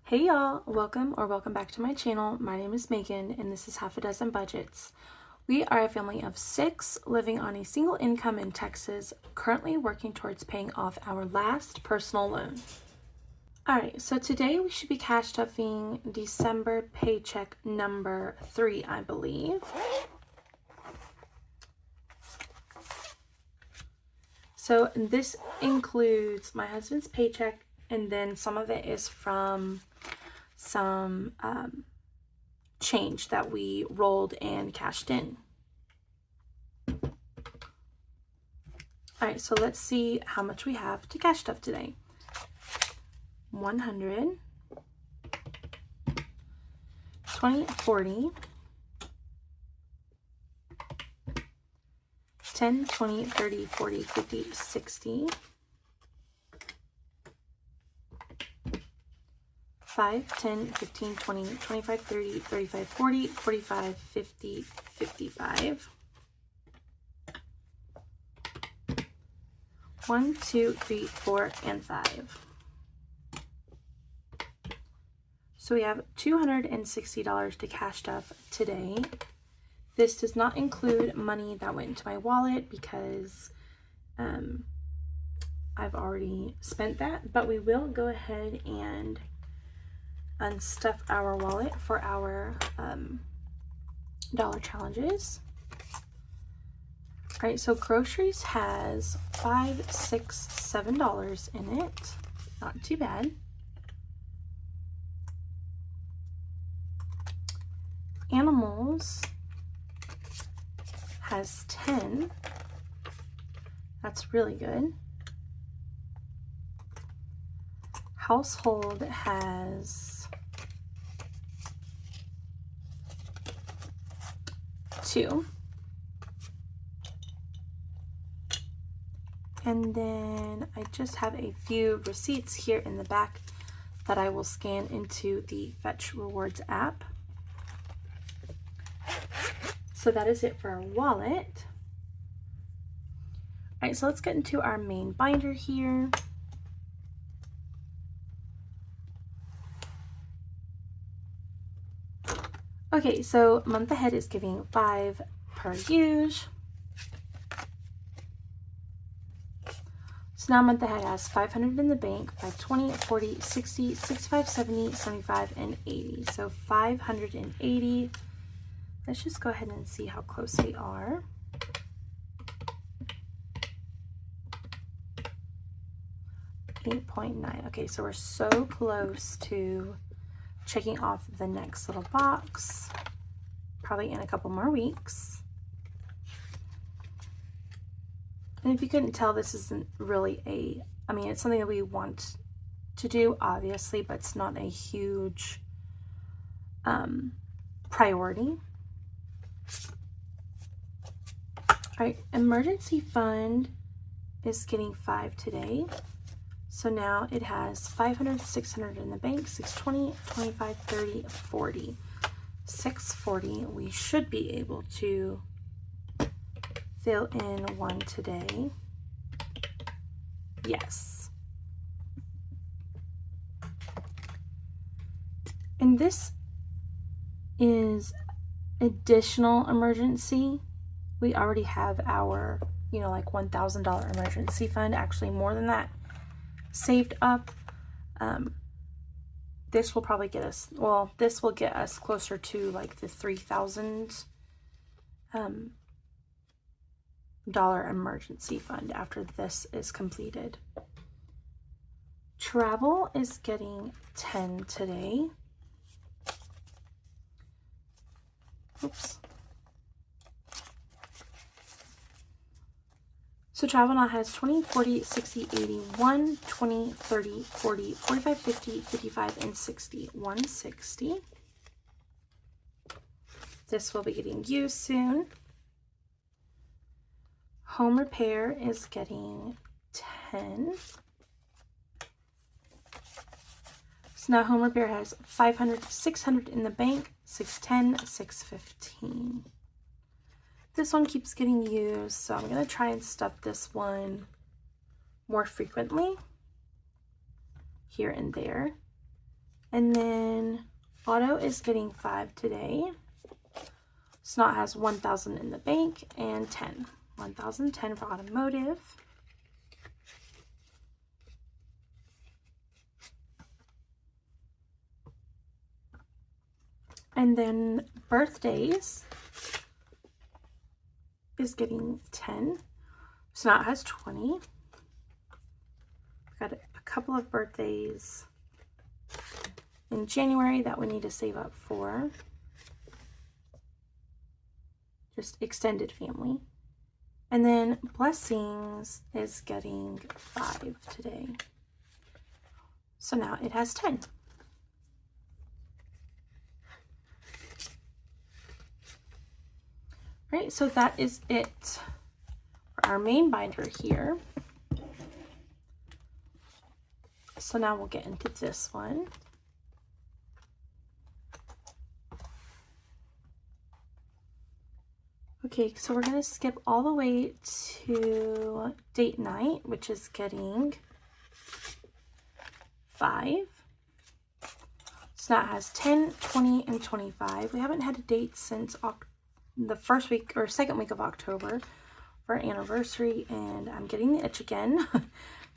Hey y'all, welcome back to my channel. My name is Megan and this is Half a Dozen Budgets. We are a family of 6 living on a single income in Texas, currently working towards paying off our last personal loan. Alright, so today we should be cash stuffing December paycheck number 3, I believe. So this includes my husband's paycheck, and then some of it is from some change that we rolled and cashed in. All right, so let's see how much we have to cash stuff today. 100, 20, 40, 10, 20, 30, 40, 50, 60, 5, 10, 15, 20, 25, 30, 35, 40, 45, 50, 55. 1, 2, 3, 4, and 5. So we have $260 to cash stuff today. This does not include money that went into my wallet because I've already spent that, but we will go ahead and unstuff our wallet for our dollar challenges. All right, so groceries has $5, $6, $7 in it. Not too bad. Animals has 10. That's really good. Household has 2. And then I just have a few receipts here in the back that I will scan into the Fetch Rewards app. So that is it for our wallet. All right, so let's get into our main binder here. Okay, so month ahead is giving 5 per use. So now month ahead has 500 in the bank, 520, 40, 60, 65, 70, 75, and 80. So 580. Let's just go ahead and see how close we are. $8.9. Okay, so we're so close to checking off the next little box, probably in a couple more weeks. And if you couldn't tell, this isn't really it's something that we want to do, obviously, but it's not a huge priority. All right, emergency fund is getting 5 today. So now it has 500, 600 in the bank, 620, 25, 30, 40. 640, we should be able to fill in one today. Yes. And this is additional emergency. We already have our, like $1,000 emergency fund, actually more than that, saved up. This will probably get us, this will get us closer to like the $3,000 emergency fund after this is completed. Travel is getting 10 today. Oops. So travel now has 20, 40, 60, 80, 1, 20, 30, 40, 45, 50, 55, and 60. 160. This will be getting used soon. Home repair is getting 10. So now home repair has 500, 600 in the bank, 610, 615. This one keeps getting used, so I'm going to try and stuff this one more frequently here and there. And then Auto is getting 5 today. Snot has 1,000 in the bank and 10. 1,010 for Automotive. And then Birthdays is getting 10. Snot has 20. Got a couple of birthdays in January that we need to save up for. Just extended family. And then Blessings is getting 5 today. So now it has 10. All right, so that is it for our main binder here. So now we'll get into this one. Okay, so we're going to skip all the way to date night, which is getting 5. Snot has 10, 20, and 25. We haven't had a date since the first week or second week of October for our anniversary, and I'm getting the itch again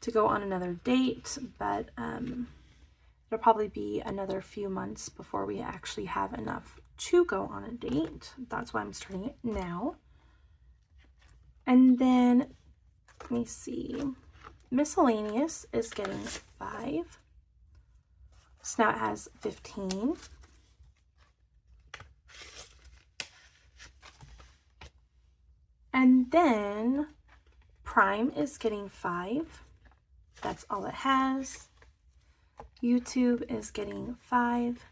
to go on another date, but it'll probably be another few months before we actually have enough to go on a date. That's why I'm starting it now. And then, let me see, Miscellaneous is getting 5. Snot has 15. And then Prime is getting 5. That's all it has. YouTube is getting 5.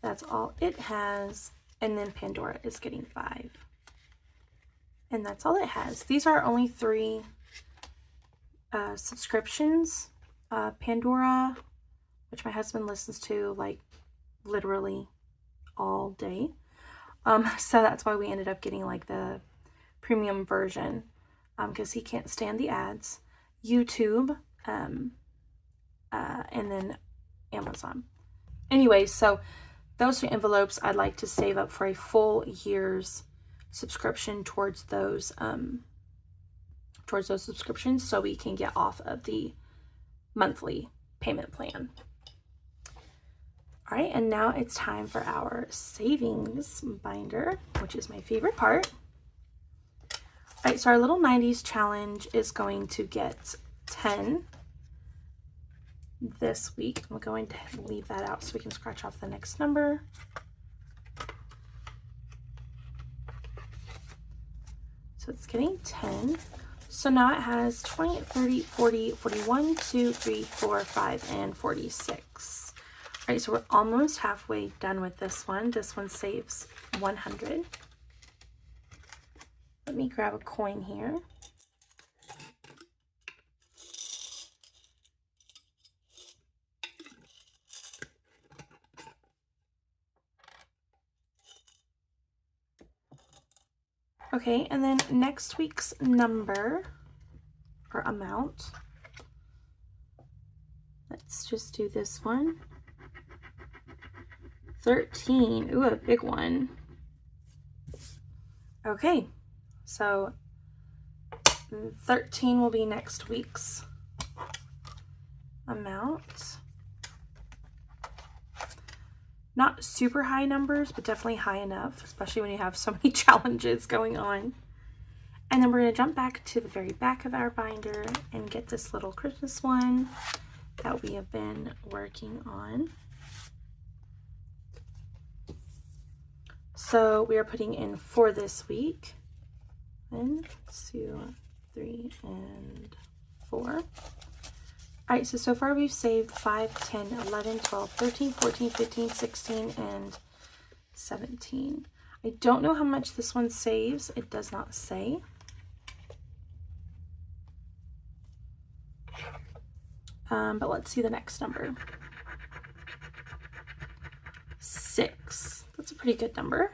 That's all it has. And then Pandora is getting 5. And that's all it has. These are only 3 subscriptions. Pandora, which my husband listens to like literally all day. So that's why we ended up getting like the premium version, because he can't stand the ads. YouTube, and then Amazon. Anyway, so those 2 envelopes I'd like to save up for a full year's subscription towards those subscriptions, so we can get off of the monthly payment plan. All right, and now it's time for our savings binder, which is my favorite part. All right, so our little 90s challenge is going to get 10 this week. I'm going to leave that out so we can scratch off the next number. So it's getting 10. So now it has 20, 30, 40, 41, 2, 3, 4, 5, and 46. All right, so we're almost halfway done with this one. This one saves 100. Let me grab a coin here. Okay, and then next week's number or amount. Let's just do this one. 13. Ooh, a big one. Okay, so 13 will be next week's amount. Not super high numbers, but definitely high enough, especially when you have so many challenges going on. And then we're going to jump back to the very back of our binder and get this little Christmas one that we have been working on. So we are putting in for this week 1, 2, 3, and 4. All right, so far we've saved 5, 10, 11, 12, 13, 14, 15, 16, and 17. I don't know how much this one saves. It does not say. But let's see the next number. 6. That's a pretty good number.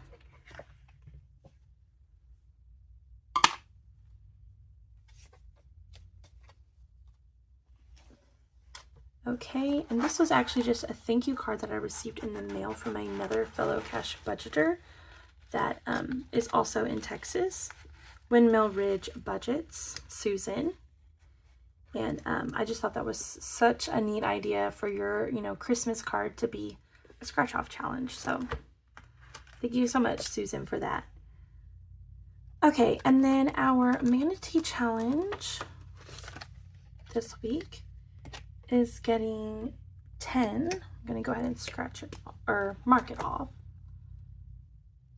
Okay, and this was actually just a thank you card that I received in the mail from another fellow cash budgeter that is also in Texas. Windmill Ridge Budgets, Susan. And I just thought that was such a neat idea for your, Christmas card to be a scratch off challenge. So thank you so much, Susan, for that. Okay, and then our manatee challenge this week is getting 10. I'm going to go ahead and scratch it or mark it off.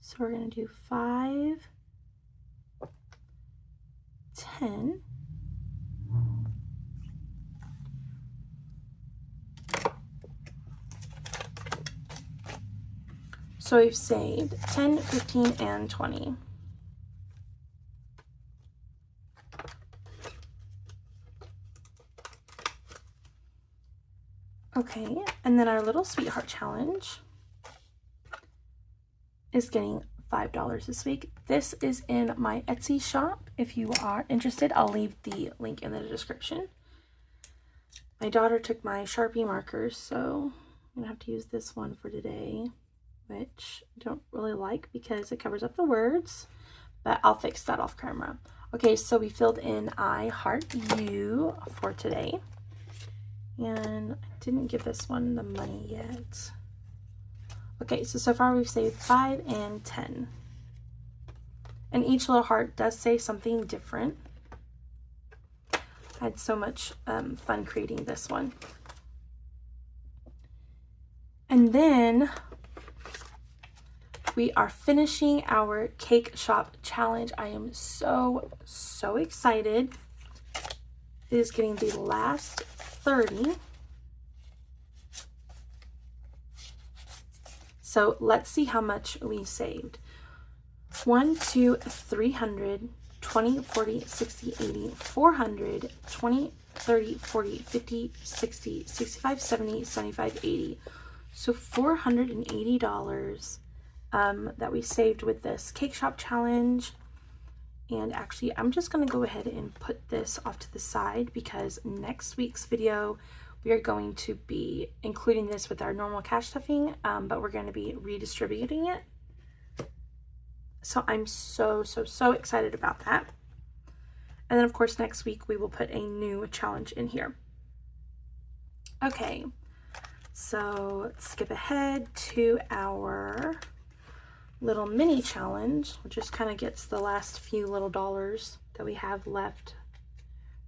So we're going to do 5, 10. So we've saved 10, 15, and 20. Okay, and then our little sweetheart challenge is getting $5 this week. This is in my Etsy shop. If you are interested, I'll leave the link in the description. My daughter took my Sharpie markers, so I'm gonna have to use this one for today, which I don't really like because it covers up the words, but I'll fix that off camera. Okay, so we filled in I heart you for today. And I didn't give this one the money yet. Okay, so far we've saved 5 and 10. And each little heart does say something different. I had so much fun creating this one. And then we are finishing our cake shop challenge. I am so excited. It is getting the last 30. So let's see how much we saved. 1, 2, 300, 20, 40, 60, 80, 400, 20, 30, 40, 50, 60, 65, 70, 75, 80. So $480 that we saved with this cake shop challenge. And actually, I'm just going to go ahead and put this off to the side because next week's video, we are going to be including this with our normal cash stuffing, but we're going to be redistributing it. So I'm so excited about that. And then, of course, next week, we will put a new challenge in here. Okay, so let's skip ahead to our little mini challenge, which just kind of gets the last few little dollars that we have left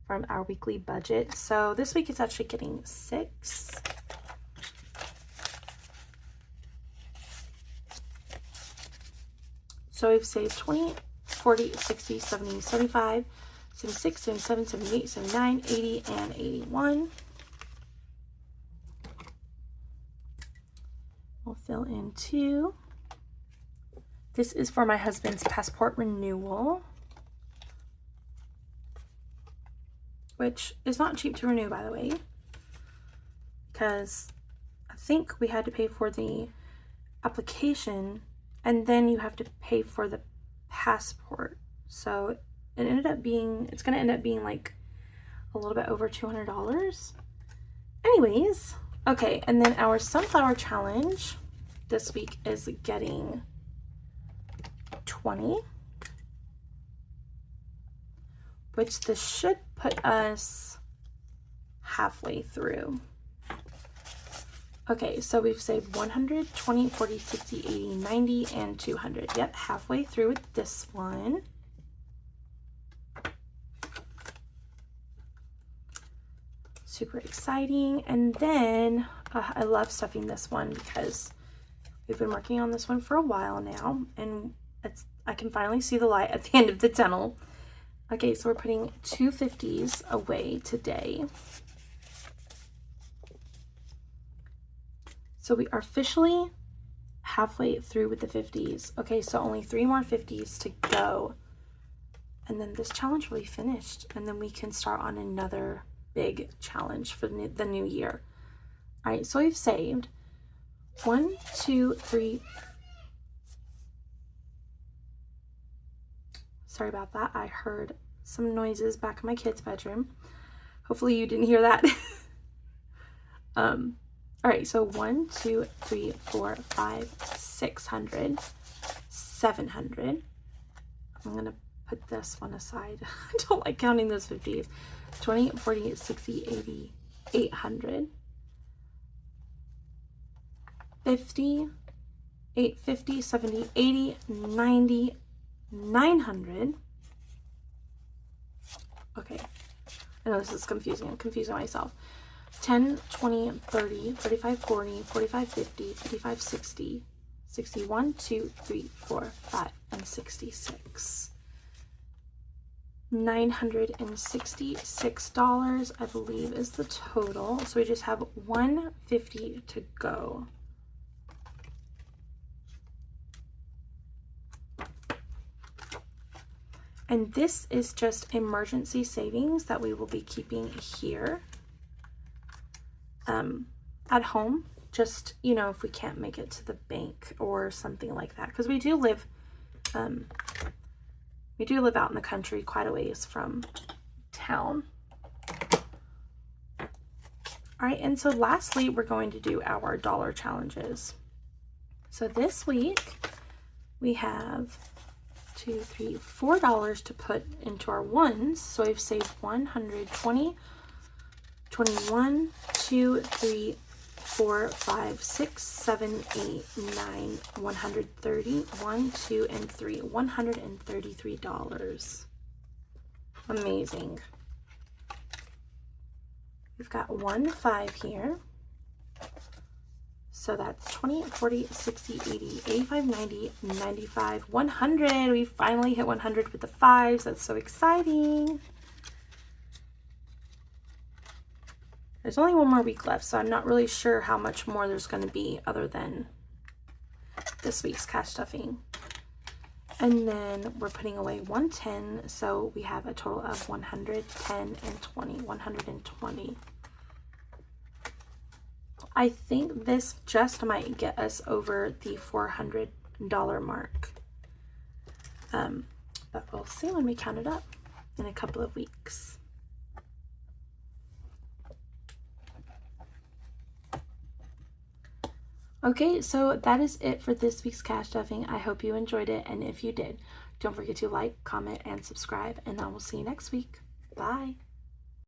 from our weekly budget. So this week it's actually getting 6. So we've saved 20, 40, 60, 70, 75, 76, 77, 78, 79, 80, and 81. We'll fill in 2. This is for my husband's passport renewal, which is not cheap to renew, by the way, because I think we had to pay for the application and then you have to pay for the passport. So it ended up being, it's going to end up being like a little bit over $200. Anyways, okay, and then our sunflower challenge this week is getting 20, which this should put us halfway through. Okay, so we've saved 100, 20, 40, 60, 80, 90, and 200. Yep, halfway through with this one. Super exciting. And then I love stuffing this one because we've been working on this one for a while now, and I can finally see the light at the end of the tunnel. Okay, so we're putting 2 50s away today. So we are officially halfway through with the 50s. Okay, so only 3 more 50s to go. And then this challenge will be finished. And then we can start on another big challenge for the new year. All right, so we've saved 1, 2, 3. Sorry about that. I heard some noises back in my kid's bedroom. Hopefully you didn't hear that. All right, so 1, 2, 3, 4, 5, 600, 700. I'm gonna put this one aside. I don't like counting those 50s. 20, 40, 60, 80, 800, 50, 850, 70, 80, 90, 900. Okay, I know this is confusing. I'm confusing myself. 10, 20, 30, 35, 40, 45, 50, 55, 60, 61, 2, 3, 4, 5, and 66. $966, I believe, is the total. So we just have $150 to go. And this is just emergency savings that we will be keeping here at home. Just, you know, if we can't make it to the bank or something like that. Because we do live out in the country quite a ways from town. All right, and so lastly, we're going to do our dollar challenges. So this week we have $4 to put into our ones. So I've saved 120, 21, 2, 3, 4, 5, 6, 7, 8, 9, 130, 1, 2, and 3, $133. Amazing. We've got 1 5 here. So that's 20, 40, 60, 80, 85, 90, 95, 100. We finally hit 100 with the 5s. That's so exciting. There's only one more week left, so I'm not really sure how much more there's going to be other than this week's cash stuffing. And then we're putting away 110, so we have a total of 110 and 20, 120. I think this just might get us over the $400 mark. But we'll see when we count it up in a couple of weeks. Okay, so that is it for this week's cash stuffing. I hope you enjoyed it, and if you did, don't forget to like, comment, and subscribe, and I will see you next week. Bye.